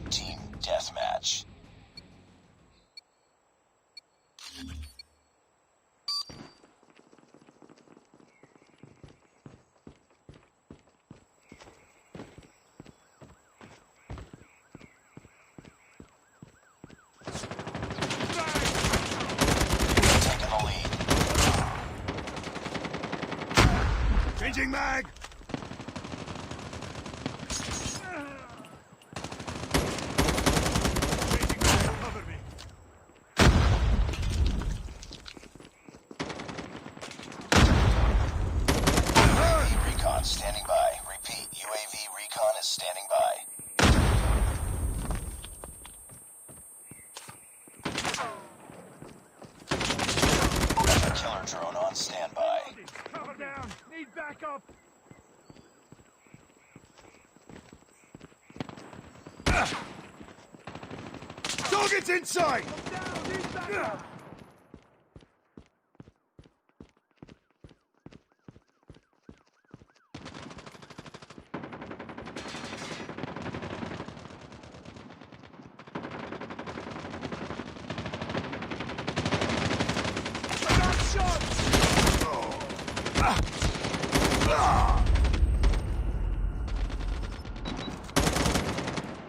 Team Deathmatch. Taking the lead. Changing mag! UAV recon standing by. Repeat, UAV recon is standing by. Killer drone on standby. Cover down! Need backup! Target's inside! Down! Need backup!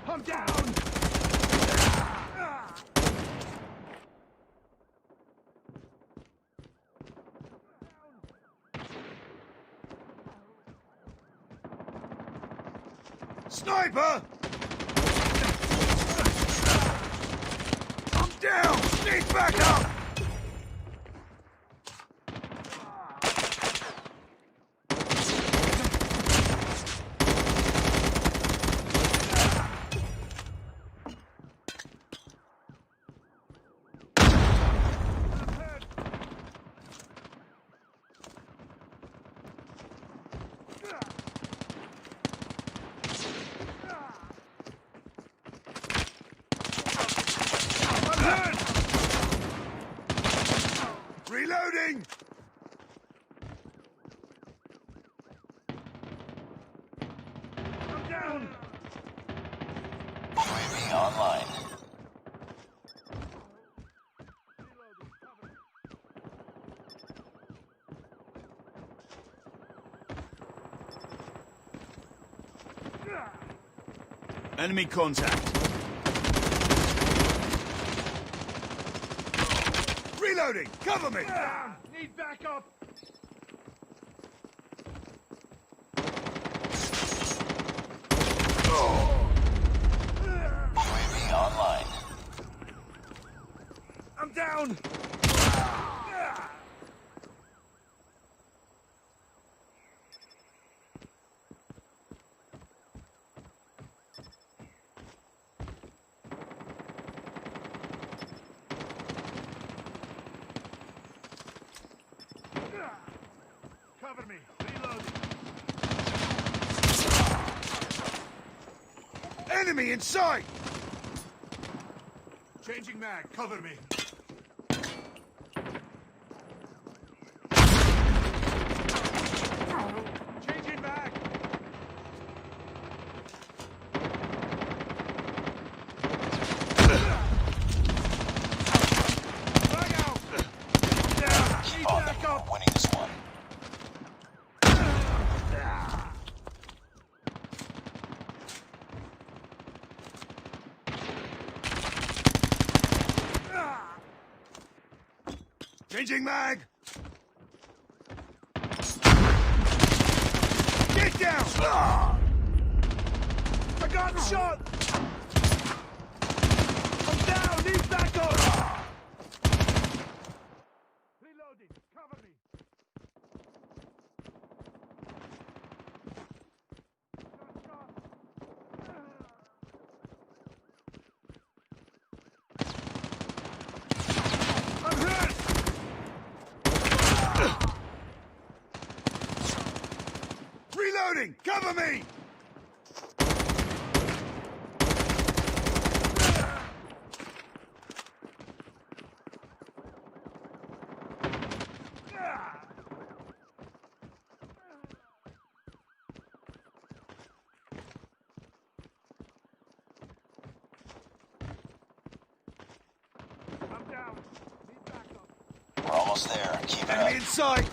I'm down! Sniper! I'm down! Need backup! Reloading! I'm down! UAV online. Enemy contact. Reloading! Cover me! Need backup! UAV online. I'm down! Cover me! Reloading! Enemy in sight! Changing mag, cover me! Changing mag! Bag out! Down! Need On them. backup! We're winning this one. Changing mag! Get down! I got shot! I'm down! Need backup! Reloading! Cover me! I'm hurt! Reloading! Cover me! I'm down. Need backup. We're almost there. Keep it Enemy up. in sight!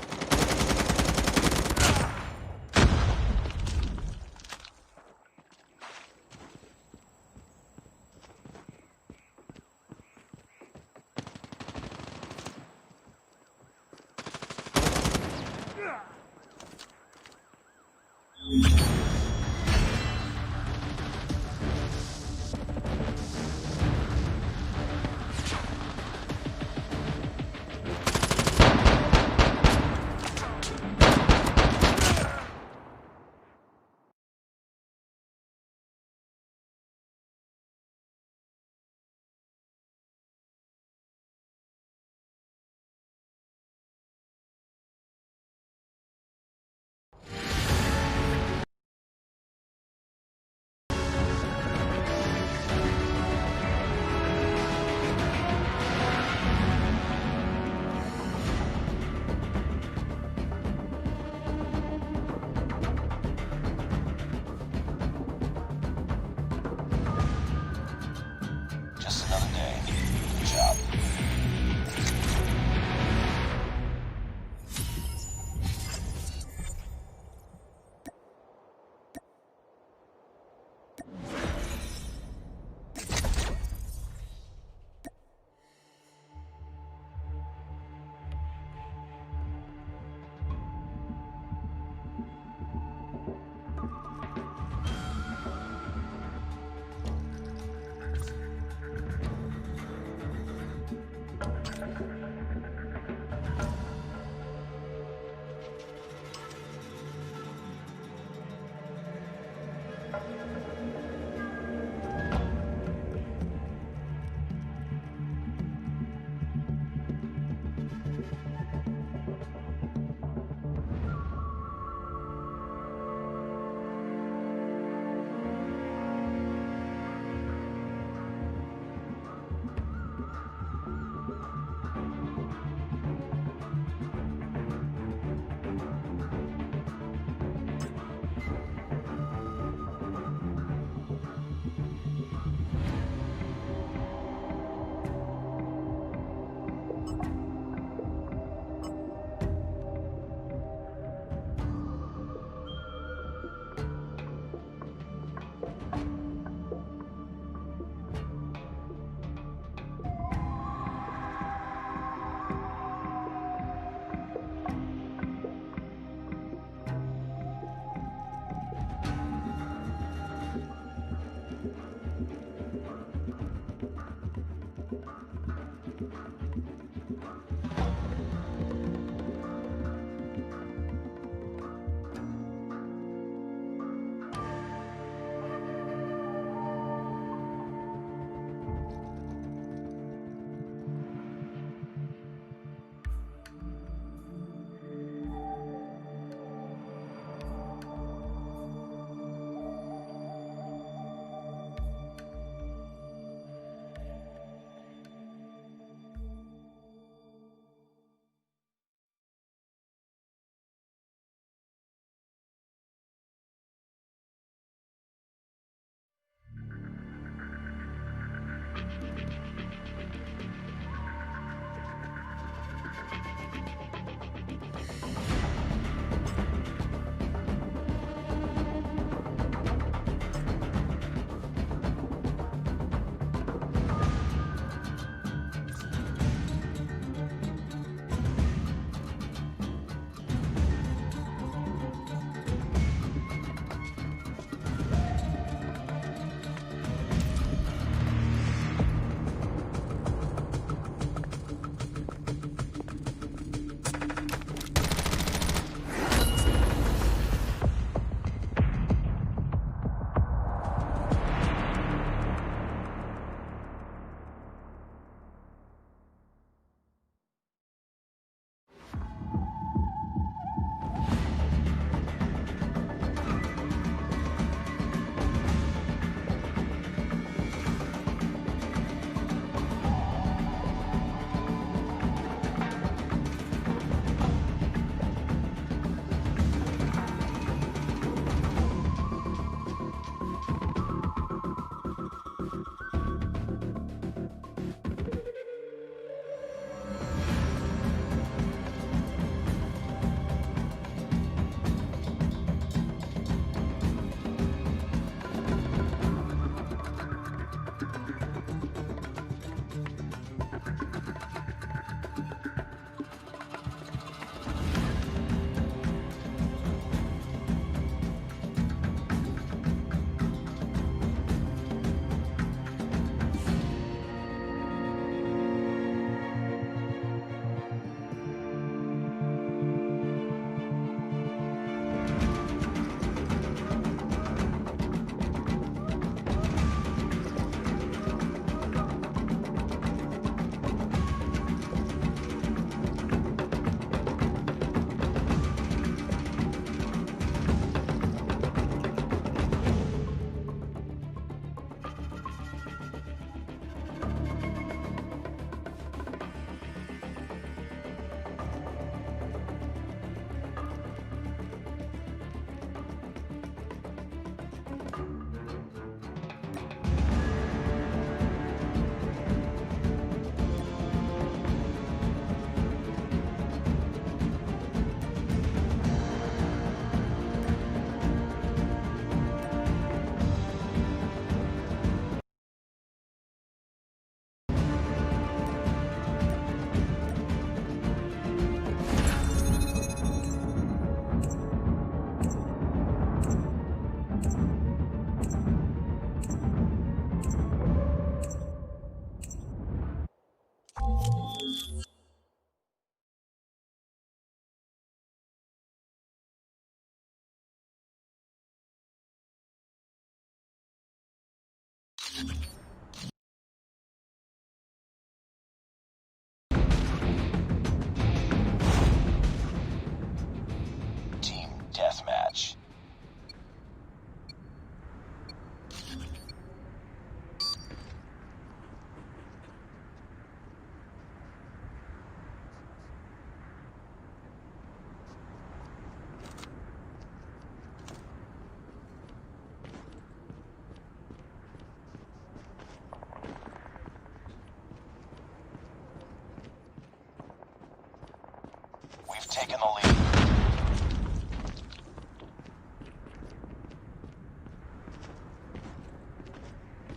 taken the lead.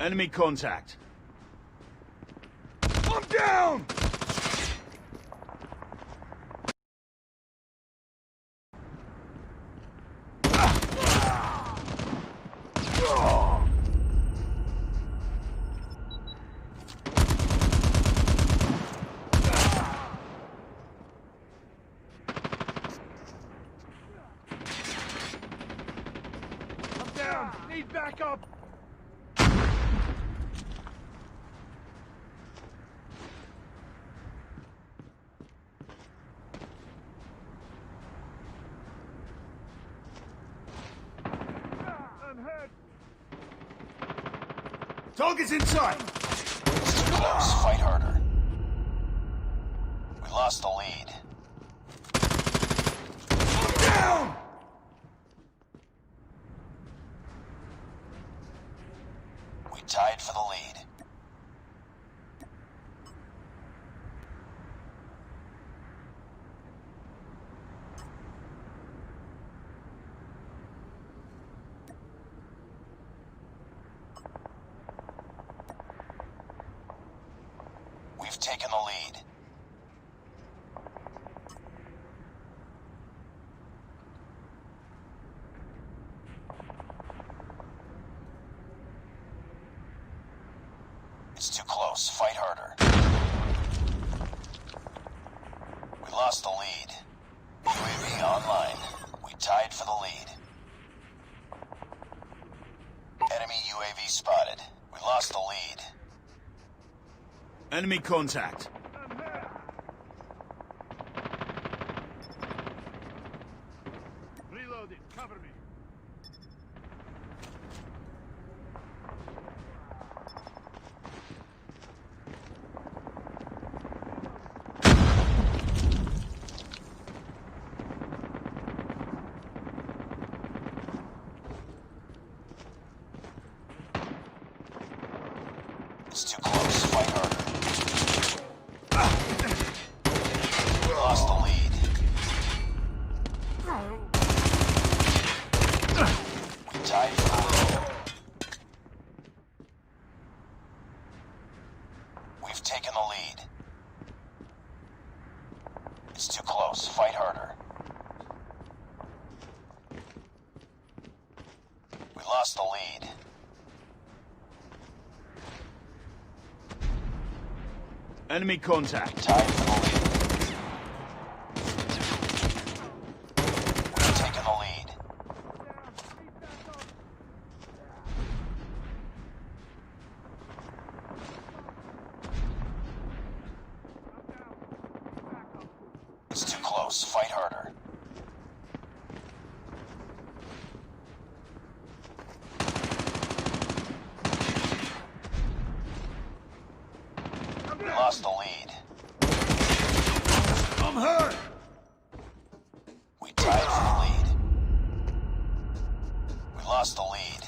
Enemy contact. I'm down! I'm down! Need backup! Target's in sight! It's too close. Fight harder. We lost the lead. I'm down! We tied for the lead. We've taken the lead. It's too close. Fight harder. We lost the lead. UAV online. We tied for the lead. Enemy UAV spotted. We lost the lead. Enemy contact. Reloading. Cover me. It's too close. Fight harder. We lost the lead. We tied for the lead. We've taken the lead. It's too close. Fight harder. We lost the lead. Enemy contact. Tied for the lead. We've taken the lead. It's too close. Fight harder. We lost the lead. I'm hurt! We tied for the lead. We lost the lead.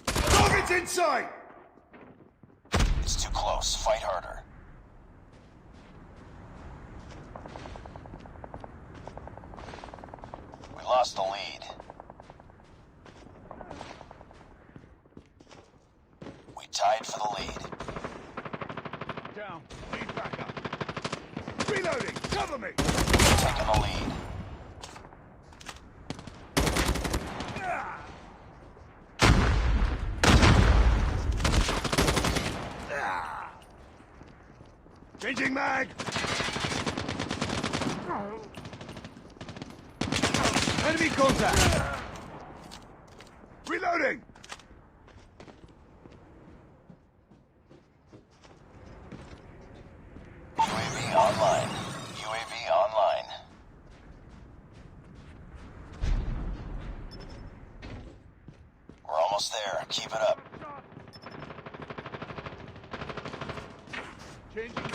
Target's in sight! It's too close. Fight harder. We lost the lead. We tied for the lead. Down. Need backup. Reloading! Cover me! We've taken the lead. Changing mag! Enemy contact! Reloading! UAV online. UAV online. We're almost there. Keep it up. Changing mag.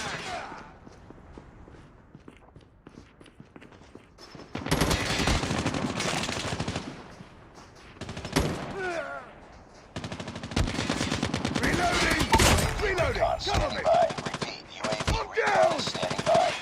Reloading! Reloading! Recon Cover standing me! by. Repeat. UAV I'm recon down! is standing by.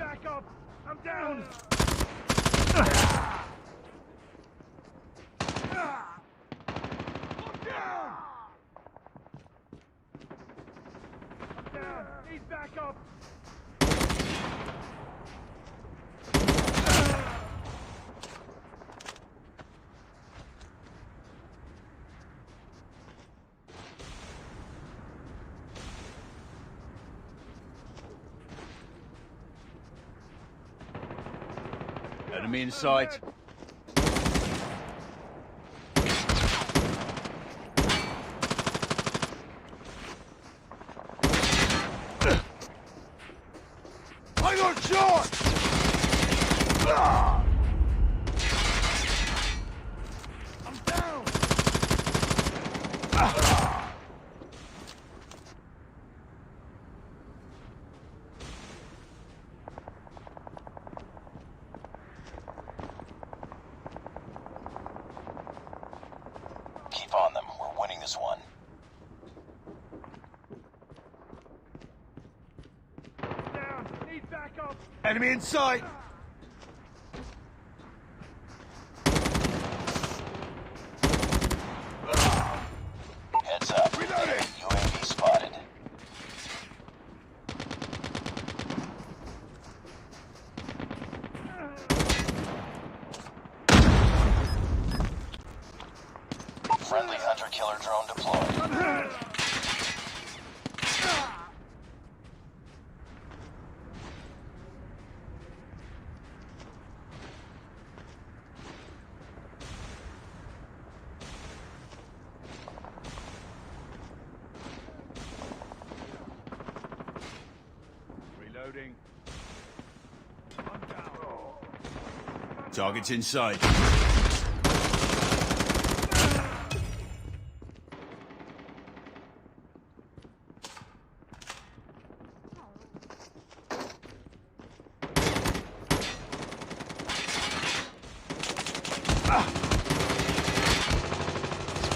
back up! I'm down! I'm down! I'm down! Need back up! Enemy in sight. I got shot! I'm down! Keep on them. We're winning this one. Down! Need back up! Enemy in sight! Heads up. Reloading. UAV spotted. Friendly hunter-killer drone deployed. Reloading. I'm down. Target's in sight.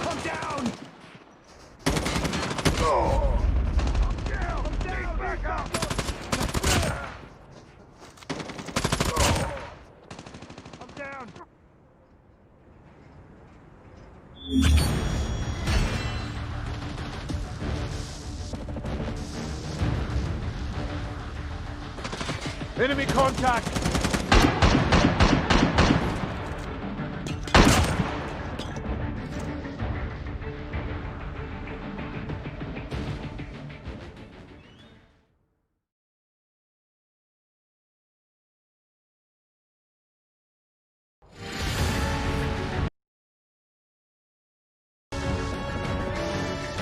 I'm down! Oh. Down! I'm down! Back up! I'm down! Enemy contact!